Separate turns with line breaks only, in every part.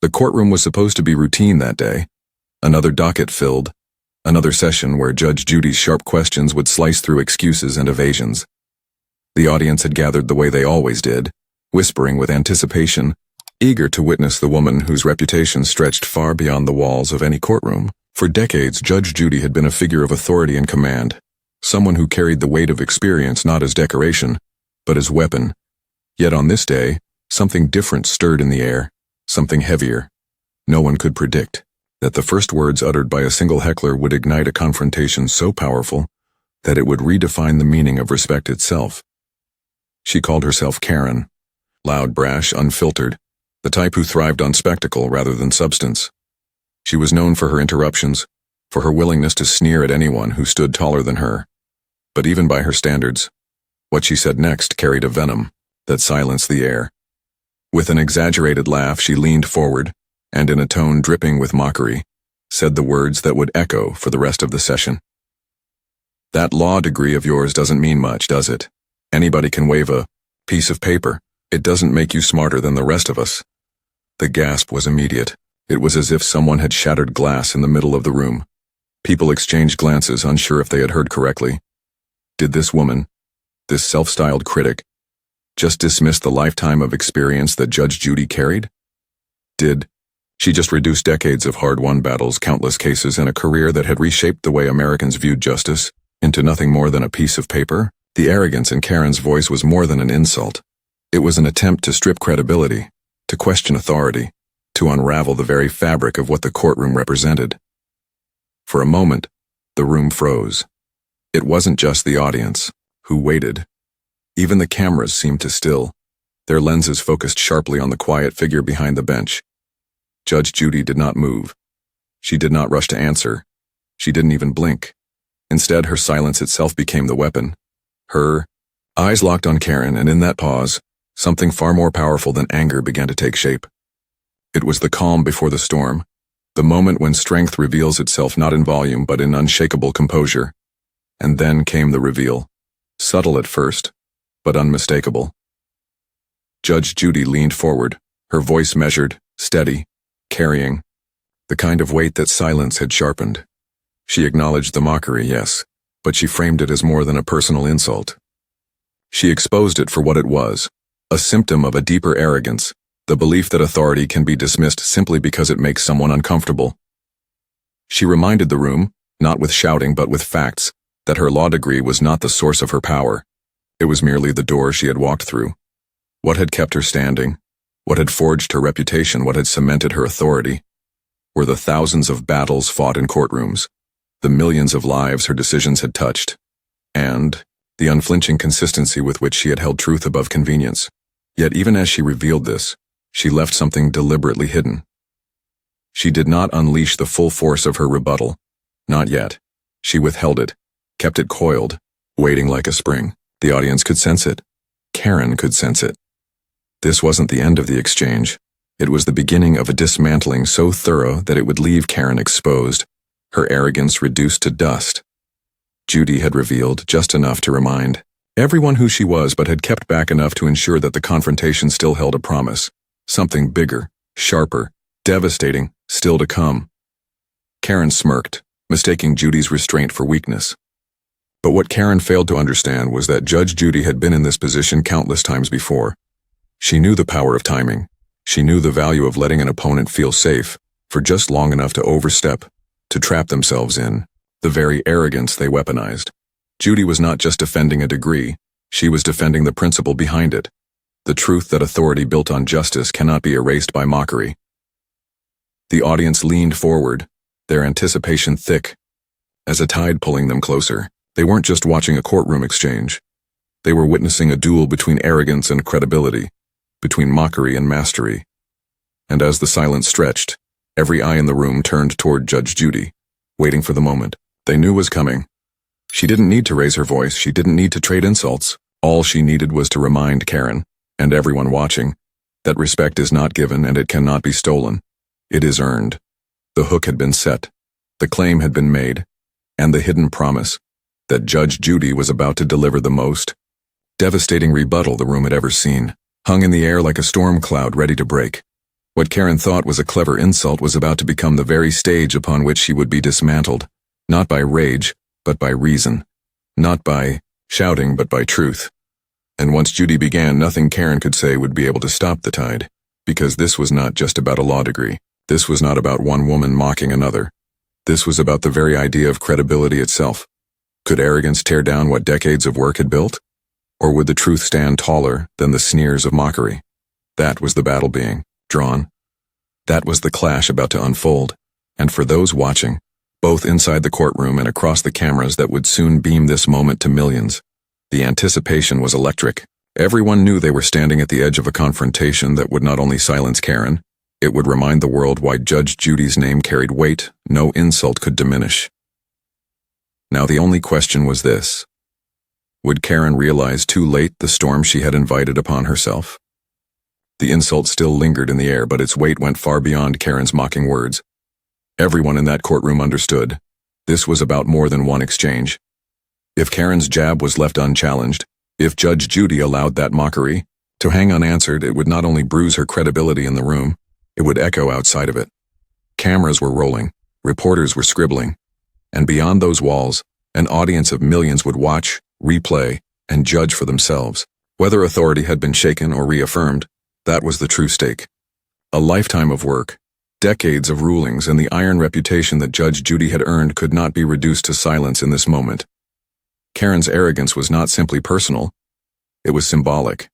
The courtroom was supposed to be routine that day. Another docket filled. Another session where Judge Judy's sharp questions would slice through excuses and evasions. The audience had gathered the way they always did, whispering with anticipation, eager to witness the woman whose reputation stretched far beyond the walls of any courtroom. For decades, Judge Judy had been a figure of authority and command, someone who carried the weight of experience not as decoration, but as weapon. Yet on this day, something different stirred in the air, something heavier. No one could predict that the first words uttered by a single heckler would ignite a confrontation so powerful that it would redefine the meaning of respect itself. She called herself Karen, loud, brash, unfiltered, the type who thrived on spectacle rather than substance. She was known for her interruptions, for her willingness to sneer at anyone who stood taller than her. But even by her standards, what she said next carried a venom that silenced the air. With an exaggerated laugh, she leaned forward, and in a tone dripping with mockery, said the words that would echo for the rest of the session. "That law degree of yours doesn't mean much, does it? Anybody can wave a piece of paper. It doesn't make you smarter than the rest of us." The gasp was immediate. It was as if someone had shattered glass in the middle of the room. People exchanged glances, unsure if they had heard correctly. Did this woman, this self-styled critic, just dismiss the lifetime of experience that Judge Judy carried? Did she just reduce decades of hard-won battles, countless cases, and a career that had reshaped the way Americans viewed justice into nothing more than a piece of paper? The arrogance in Karen's voice was more than an insult. It was an attempt to strip credibility, to question authority, to unravel the very fabric of what the courtroom represented. For a moment, the room froze. It wasn't just the audience, who waited. Even the cameras seemed to still, their lenses focused sharply on the quiet figure behind the bench. Judge Judy did not move. She did not rush to answer. She didn't even blink. Instead, her silence itself became the weapon. Her eyes locked on Karen, and in that pause, something far more powerful than anger began to take shape. It was the calm before the storm, the moment when strength reveals itself not in volume but in unshakable composure. And then came the reveal, subtle at first, but unmistakable. Judge Judy leaned forward, her voice measured, steady, carrying the kind of weight that silence had sharpened. She acknowledged the mockery, yes, but she framed it as more than a personal insult. She exposed it for what it was, a symptom of a deeper arrogance, the belief that authority can be dismissed simply because it makes someone uncomfortable. She reminded the room, not with shouting but with facts, that her law degree was not the source of her power. It was merely the door she had walked through. What had kept her standing, what had forged her reputation, what had cemented her authority, were the thousands of battles fought in courtrooms, the millions of lives her decisions had touched, and the unflinching consistency with which she had held truth above convenience. Yet even as she revealed this, she left something deliberately hidden. She did not unleash the full force of her rebuttal. Not yet. She withheld it, kept it coiled, waiting like a spring. The audience could sense it. Karen could sense it. This wasn't the end of the exchange. It was the beginning of a dismantling so thorough that it would leave Karen exposed, her arrogance reduced to dust. Judy had revealed just enough to remind everyone who she was, but had kept back enough to ensure that the confrontation still held a promise. Something bigger, sharper, devastating, still to come. Karen smirked, mistaking Judy's restraint for weakness. But what Karen failed to understand was that Judge Judy had been in this position countless times before. She knew the power of timing. She knew the value of letting an opponent feel safe for just long enough to overstep, to trap themselves in the very arrogance they weaponized. Judy was not just defending a degree, she was defending the principle behind it, the truth that authority built on justice cannot be erased by mockery. The audience leaned forward, their anticipation thick, as a tide pulling them closer. They weren't just watching a courtroom exchange. They were witnessing a duel between arrogance and credibility, between mockery and mastery. And as the silence stretched, every eye in the room turned toward Judge Judy, waiting for the moment they knew was coming. She didn't need to raise her voice, she didn't need to trade insults. All she needed was to remind Karen, and everyone watching, that respect is not given and it cannot be stolen. It is earned. The hook had been set, the claim had been made, and the hidden promise that Judge Judy was about to deliver the most devastating rebuttal the room had ever seen, hung in the air like a storm cloud ready to break. What Karen thought was a clever insult was about to become the very stage upon which she would be dismantled, not by rage, but by reason. Not by shouting, but by truth. And once Judy began, nothing Karen could say would be able to stop the tide, because this was not just about a law degree. This was not about one woman mocking another. This was about the very idea of credibility itself. Could arrogance tear down what decades of work had built? Or would the truth stand taller than the sneers of mockery? That was the battle being drawn. That was the clash about to unfold. And for those watching, both inside the courtroom and across the cameras that would soon beam this moment to millions, the anticipation was electric. Everyone knew they were standing at the edge of a confrontation that would not only silence Karen, it would remind the world why Judge Judy's name carried weight no insult could diminish. Now the only question was this: would Karen realize too late the storm she had invited upon herself? The insult still lingered in the air, but its weight went far beyond Karen's mocking words. Everyone in that courtroom understood. This was about more than one exchange. If Karen's jab was left unchallenged, if Judge Judy allowed that mockery to hang unanswered, it would not only bruise her credibility in the room, it would echo outside of it. Cameras were rolling, reporters were scribbling, and beyond those walls, an audience of millions would watch, replay, and judge for themselves. Whether authority had been shaken or reaffirmed, that was the true stake. A lifetime of work, decades of rulings, and the iron reputation that Judge Judy had earned could not be reduced to silence in this moment. Karen's arrogance was not simply personal, it was symbolic.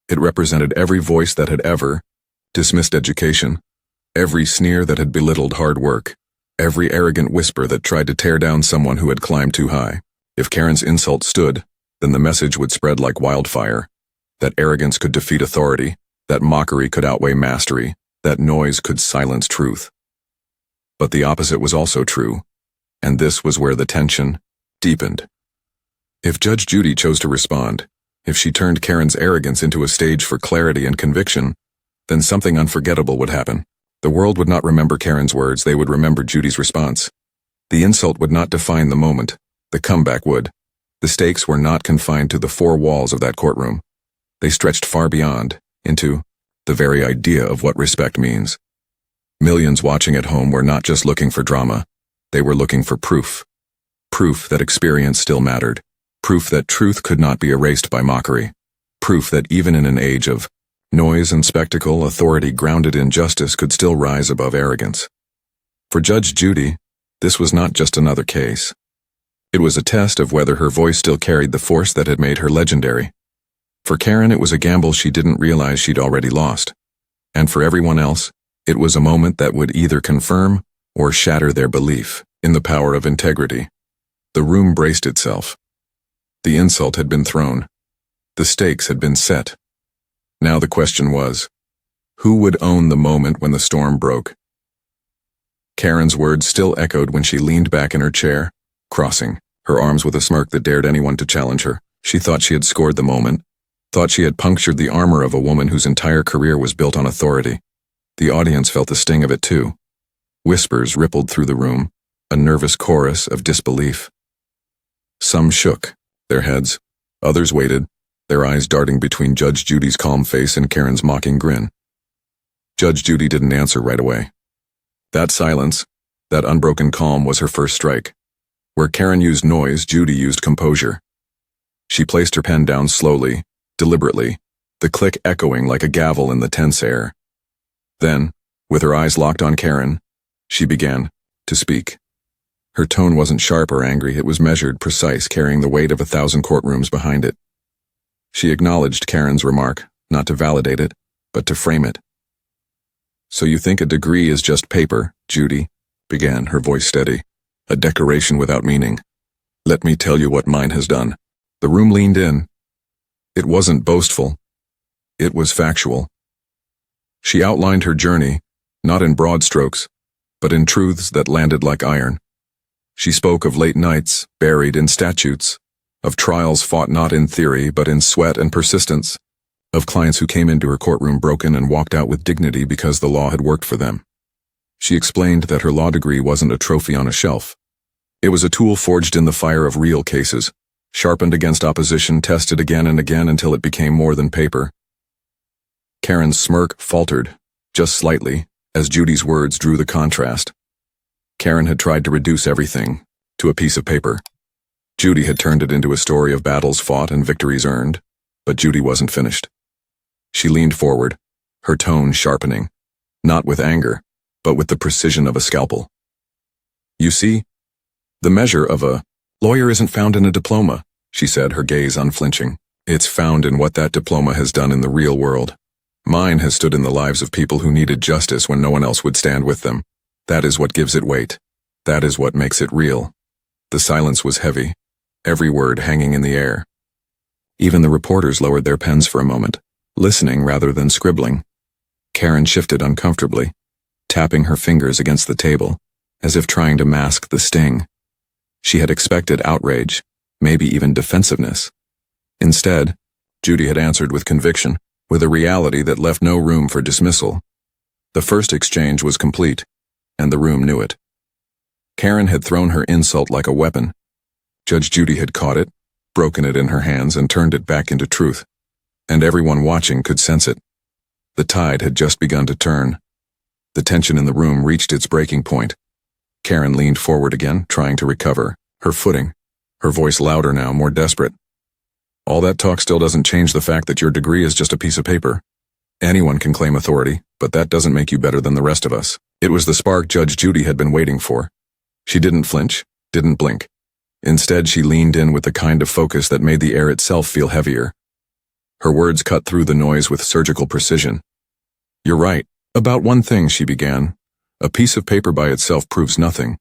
It represented every voice that had ever dismissed education, every sneer that had belittled hard work, every arrogant whisper that tried to tear down someone who had climbed too high. If Karen's insult stood, then the message would spread like wildfire. That arrogance could defeat authority, that mockery could outweigh mastery, that noise could silence truth. But the opposite was also true, and this was where the tension deepened. If Judge Judy chose to respond, if she turned Karen's arrogance into a stage for clarity and conviction, then something unforgettable would happen. The world would not remember Karen's words, they would remember Judy's response. The insult would not define the moment, the comeback would. The stakes were not confined to the four walls of that courtroom. They stretched far beyond, into the very idea of what respect means. Millions watching at home were not just looking for drama, they were looking for proof. Proof that experience still mattered. Proof that truth could not be erased by mockery. Proof that even in an age of noise and spectacle, authority grounded in justice could still rise above arrogance. For Judge Judy, this was not just another case. It was a test of whether her voice still carried the force that had made her legendary. For Karen, it was a gamble she didn't realize she'd already lost. And for everyone else, it was a moment that would either confirm or shatter their belief in the power of integrity. The room braced itself. The insult had been thrown. The stakes had been set. Now the question was, who would own the moment when the storm broke? Karen's words still echoed when she leaned back in her chair, crossing her arms with a smirk that dared anyone to challenge her. She thought she had scored the moment, thought she had punctured the armor of a woman whose entire career was built on authority. The audience felt the sting of it too. Whispers rippled through the room, a nervous chorus of disbelief. Some shook their heads, others waited, their eyes darting between Judge Judy's calm face and Karen's mocking grin. Judge Judy didn't answer right away. That silence, that unbroken calm was her first strike. Where Karen used noise, Judy used composure. She placed her pen down slowly, deliberately, the click echoing like a gavel in the tense air. Then, with her eyes locked on Karen, she began to speak. Her tone wasn't sharp or angry, it was measured, precise, carrying the weight of 1,000 courtrooms behind it. She acknowledged Karen's remark, not to validate it, but to frame it. "So you think a degree is just paper, Judy?" began, her voice steady. "A decoration without meaning. Let me tell you what mine has done." The room leaned in. It wasn't boastful. It was factual. She outlined her journey, not in broad strokes, but in truths that landed like iron. She spoke of late nights buried in statutes, of trials fought not in theory but in sweat and persistence, of clients who came into her courtroom broken and walked out with dignity because the law had worked for them. She explained that her law degree wasn't a trophy on a shelf. It was a tool forged in the fire of real cases, sharpened against opposition, tested again and again until it became more than paper. Karen's smirk faltered. just slightly, as Judy's words drew the contrast. Karen had tried to reduce everything to a piece of paper. Judy had turned it into a story of battles fought and victories earned, but Judy wasn't finished. She leaned forward, her tone sharpening, not with anger, but with the precision of a scalpel. You see, the measure of a lawyer isn't found in a diploma, she said, her gaze unflinching. It's found in what that diploma has done in the real world. Mine has stood in the lives of people who needed justice when no one else would stand with them. That is what gives it weight. That is what makes it real. The silence was heavy, every word hanging in the air. Even the reporters lowered their pens for a moment, listening rather than scribbling. Karen shifted uncomfortably, tapping her fingers against the table, as if trying to mask the sting. She had expected outrage, maybe even defensiveness. Instead, Judy had answered with conviction, with a reality that left no room for dismissal. The first exchange was complete, and the room knew it. Karen had thrown her insult like a weapon. Judge Judy had caught it, broken it in her hands, and turned it back into truth. And everyone watching could sense it. The tide had just begun to turn. The tension in the room reached its breaking point. Karen leaned forward again, trying to recover her footing, her voice louder now, more desperate. All that talk still doesn't change the fact that your degree is just a piece of paper. Anyone can claim authority, but that doesn't make you better than the rest of us. It was the spark Judge Judy had been waiting for. She didn't flinch, didn't blink. Instead, she leaned in with the kind of focus that made the air itself feel heavier. Her words cut through the noise with surgical precision. You're right. About one thing, she began. A piece of paper by itself proves nothing.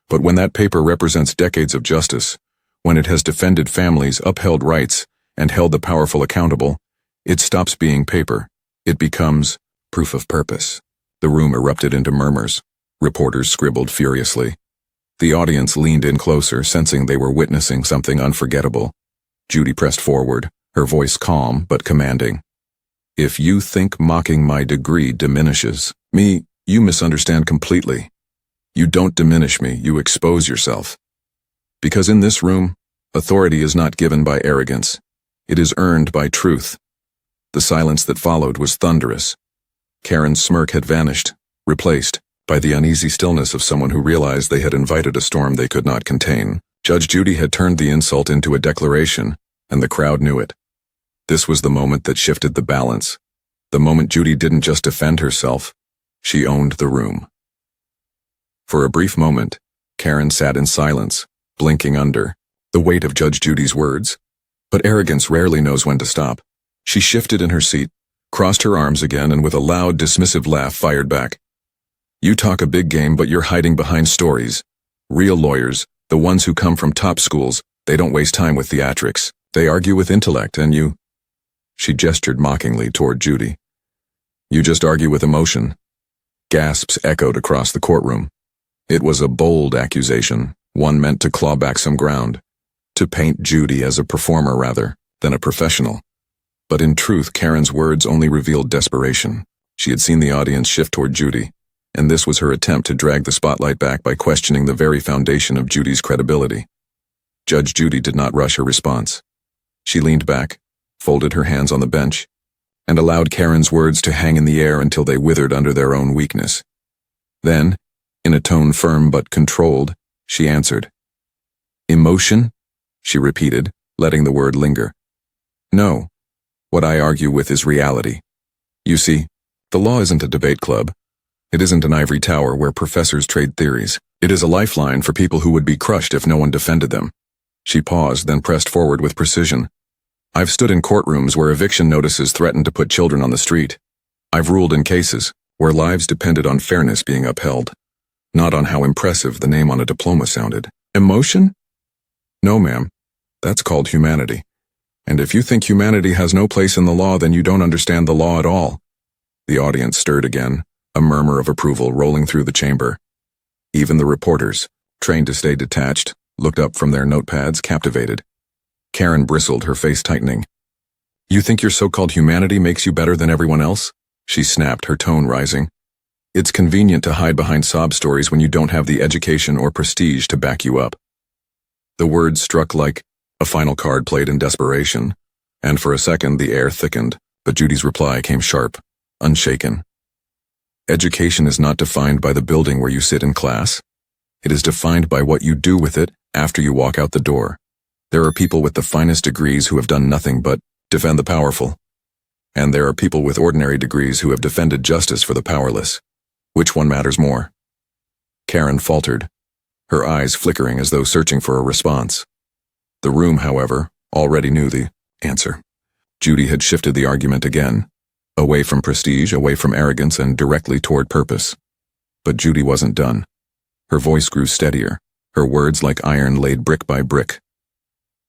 But when that paper represents decades of justice, when it has defended families, upheld rights, and held the powerful accountable, it stops being paper. It becomes proof of purpose. The room erupted into murmurs. Reporters scribbled furiously. The audience leaned in closer, sensing they were witnessing something unforgettable. Judy pressed forward, her voice calm but commanding. If you think mocking my degree diminishes me, you misunderstand completely. You don't diminish me, you expose yourself. Because in this room, authority is not given by arrogance. It is earned by truth. The silence that followed was thunderous. Karen's smirk had vanished, replaced by the uneasy stillness of someone who realized they had invited a storm they could not contain. Judge Judy had turned the insult into a declaration, and the crowd knew it. This was the moment that shifted the balance. The moment Judy didn't just defend herself, she owned the room. For a brief moment, Karen sat in silence, blinking under the weight of Judge Judy's words. But arrogance rarely knows when to stop. She shifted in her seat, crossed her arms again, and with a loud, dismissive laugh fired back. You talk a big game, but you're hiding behind stories. Real lawyers, the ones who come from top schools, they don't waste time with theatrics. They argue with intellect, and you... She gestured mockingly toward Judy. You just argue with emotion. Gasps echoed across the courtroom. It was a bold accusation, one meant to claw back some ground, to paint Judy as a performer rather than a professional. But in truth, Karen's words only revealed desperation. She had seen the audience shift toward Judy, and this was her attempt to drag the spotlight back by questioning the very foundation of Judy's credibility. Judge Judy did not rush her response. She leaned back, folded her hands on the bench, and allowed Karen's words to hang in the air until they withered under their own weakness. Then, in a tone firm but controlled, she answered. Emotion? She repeated, letting the word linger. No. What I argue with is reality. You see, the law isn't a debate club. It isn't an ivory tower where professors trade theories. It is a lifeline for people who would be crushed if no one defended them. She paused, then pressed forward with precision. I've stood in courtrooms where eviction notices threatened to put children on the street. I've ruled in cases where lives depended on fairness being upheld, not on how impressive the name on a diploma sounded. Emotion? No, ma'am. That's called humanity. And if you think humanity has no place in the law, then you don't understand the law at all. The audience stirred again, a murmur of approval rolling through the chamber. Even the reporters, trained to stay detached, looked up from their notepads, captivated. Karen bristled, her face tightening. You think your so-called humanity makes you better than everyone else? She snapped, her tone rising. It's convenient to hide behind sob stories when you don't have the education or prestige to back you up. The words struck like a final card played in desperation, and for a second the air thickened, but Judy's reply came sharp, unshaken. Education is not defined by the building where you sit in class. It is defined by what you do with it after you walk out the door. There are people with the finest degrees who have done nothing but defend the powerful. And there are people with ordinary degrees who have defended justice for the powerless. Which one matters more? Karen faltered, her eyes flickering as though searching for a response. The room, however, already knew the answer. Judy had shifted the argument again, away from prestige, away from arrogance, and directly toward purpose. But Judy wasn't done. Her voice grew steadier, her words like iron laid brick by brick.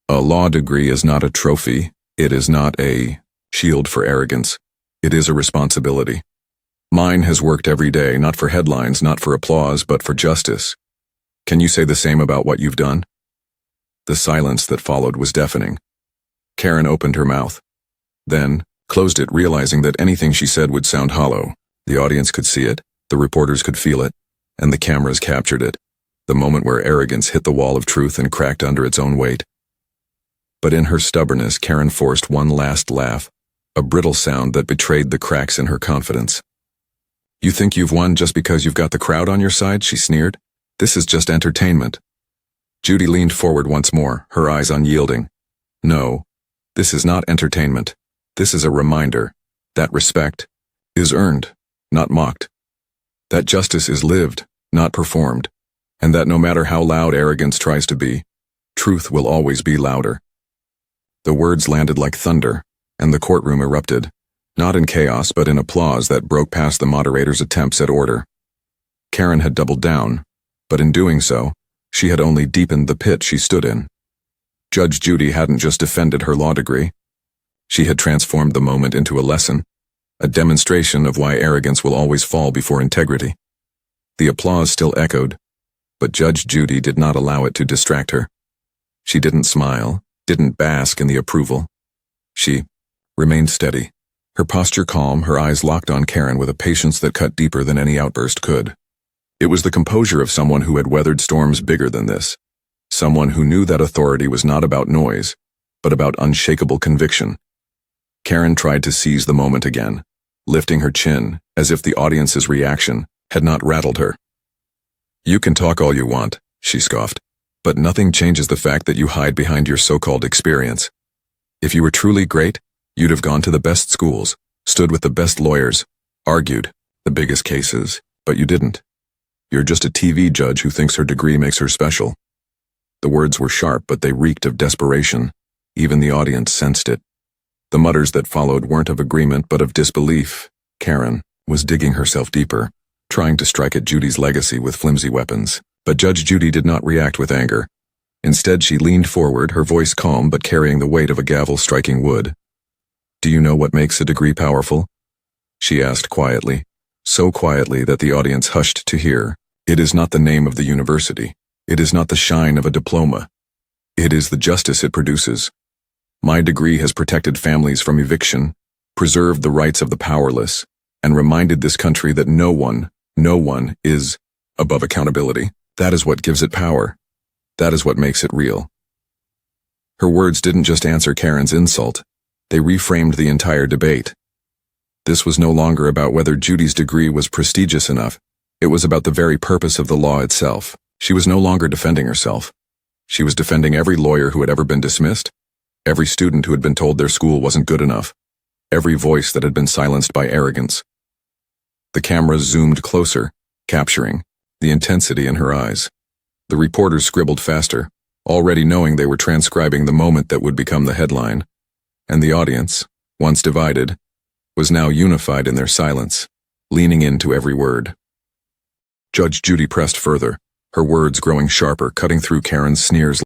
A law degree is not a trophy. It is not a shield for arrogance. It is a responsibility. Mine has worked every day, not for headlines, not for applause, but for justice. Can you say the same about what you've done? The silence that followed was deafening. Karen opened her mouth, then closed it, realizing that anything she said would sound hollow. The audience could see it, the reporters could feel it, and the cameras captured it, the moment where arrogance hit the wall of truth and cracked under its own weight. But in her stubbornness, Karen forced one last laugh, a brittle sound that betrayed the cracks in her confidence. You think you've won just because you've got the crowd on your side? She sneered. This is just entertainment. Judy leaned forward once more, her eyes unyielding. No, this is not entertainment. This is a reminder that respect is earned, not mocked. That justice is lived, not performed. And that no matter how loud arrogance tries to be, truth will always be louder. The words landed like thunder, and the courtroom erupted, not in chaos but in applause that broke past the moderator's attempts at order. Karen had doubled down, but in doing so, she had only deepened the pit she stood in. Judge Judy hadn't just defended her law degree. She had transformed the moment into a lesson, a demonstration of why arrogance will always fall before integrity. The applause still echoed, but Judge Judy did not allow it to distract her. She didn't smile, didn't bask in the approval. She remained steady, her posture calm, her eyes locked on Karen with a patience that cut deeper than any outburst could. It was the composure of someone who had weathered storms bigger than this, someone who knew that authority was not about noise, but about unshakable conviction. Karen tried to seize the moment again, lifting her chin as if the audience's reaction had not rattled her. You can talk all you want, she scoffed, but nothing changes the fact that you hide behind your so-called experience. If you were truly great, you'd have gone to the best schools, stood with the best lawyers, argued the biggest cases, but you didn't. You're just a TV judge who thinks her degree makes her special. The words were sharp, but they reeked of desperation. Even the audience sensed it. The mutters that followed weren't of agreement, but of disbelief. Karen was digging herself deeper, trying to strike at Judy's legacy with flimsy weapons. But Judge Judy did not react with anger. Instead, she leaned forward, her voice calm but carrying the weight of a gavel striking wood. Do you know what makes a degree powerful? She asked quietly, so quietly that the audience hushed to hear. It is not the name of the university. It is not the shine of a diploma. It is the justice it produces. My degree has protected families from eviction, preserved the rights of the powerless, and reminded this country that no one is above accountability. That is what gives it power. That is what makes it real. Her words didn't just answer Karen's insult. They reframed the entire debate. This was no longer about whether Judy's degree was prestigious enough. It was about the very purpose of the law itself. She was no longer defending herself. She was defending every lawyer who had ever been dismissed, every student who had been told their school wasn't good enough, every voice that had been silenced by arrogance. The cameras zoomed closer, capturing the intensity in her eyes. The reporters scribbled faster, already knowing they were transcribing the moment that would become the headline. And the audience, once divided, was now unified in their silence, leaning into every word. Judge Judy pressed further, her words growing sharper, cutting through Karen's sneers